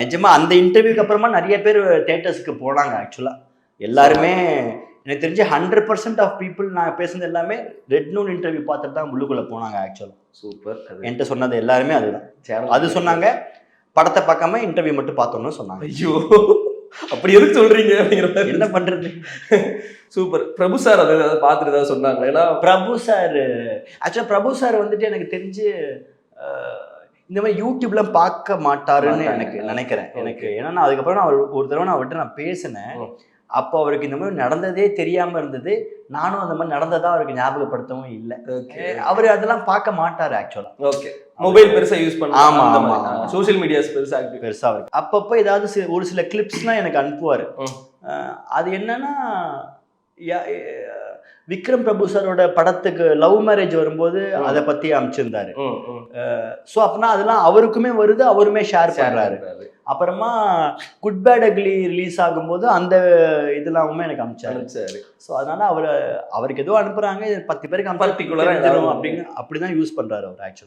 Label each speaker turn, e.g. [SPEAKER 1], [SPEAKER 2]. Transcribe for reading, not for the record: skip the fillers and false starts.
[SPEAKER 1] நிஜமா அந்த இன்டர்வியூக்கு அப்புறமா நிறைய பேர் தியேட்டர்ஸ்க்கு போனாங்க ஆக்சுவலா. எல்லாருமே எனக்கு தெரிஞ்சு 100% ஆஃப் பீப்புள் நான் பேசுனது எல்லாமே ரெட் நூன் இன்டர்வியூ பார்த்துட்டு தான் உள்ளுக்குள்ள போனாங்க ஆக்சுவலா.
[SPEAKER 2] சூப்பர்.
[SPEAKER 1] என்கிட்ட சொன்னது எல்லாருமே அதுதான். அது சொன்னாங்க. படத்தை பார்க்காம இன்டர்வியூ மட்டும் பார்த்தோம்னு சொன்னாங்க.
[SPEAKER 2] ஐயோ, அப்படி எதுக்கு சொல்றீங்க அப்படிங்கிற
[SPEAKER 1] என்ன பண்றது.
[SPEAKER 2] சூப்பர். பிரபு சார் அதை பார்த்துட்டு தான் சொன்னாங்க. ஏன்னா
[SPEAKER 1] பிரபு சார் ஆக்சுவலா பிரபு சார் வந்துட்டு எனக்கு தெரிஞ்சு இந்த மாதிரி யூடியூப்லாம் பார்க்க மாட்டாருன்னு எனக்கு நினைக்கிறேன். எனக்கு ஏன்னா அதுக்கப்புறம் நான் ஒரு தடவை நான் அவர்கிட்ட நான் பேசினேன். அப்போ அவருக்கு இந்த மாதிரி நடந்ததே தெரியாம இருந்தது. நானும் அந்த மாதிரி நடந்ததா அவருக்கு ஞாபகப்படுத்தவும் இல்லை. அவர் அதெல்லாம் பார்க்க மாட்டாரு ஆக்சுவலா.
[SPEAKER 2] ஓகே. மொபைல் பெருசா யூஸ் பண்ண.
[SPEAKER 1] ஆமா ஆமா.
[SPEAKER 2] சோஷியல் மீடியாஸ் பெருசா அவருக்கு
[SPEAKER 1] அப்பப்போ ஏதாவது ஒரு சில கிளிப்ஸ்லாம் எனக்கு அனுப்புவாரு. அது என்னன்னா விக்ரம் பிரபு சாரோட படத்துக்கு லவ் மேரேஜ் வரும்போது அதை பத்தி அமைச்சிருந்தாரு. ஸோ அப்படின்னா அதெல்லாம் அவருக்குமே வருது, அவருமே ஷேர் பண்றாரு. அப்புறமா குட் பேட் அக்லி ரிலீஸ் ஆகும்போது அந்த இதெல்லாமுமே எனக்கு அனுப்பிச்சாரு. ஸோ அதனால அவருக்கு ஏதோ அனுப்புறாங்க, 10 பேருக்கு அப்படின்னு அப்படிதான் யூஸ் பண்றாரு அவர் ஆக்சுவலா.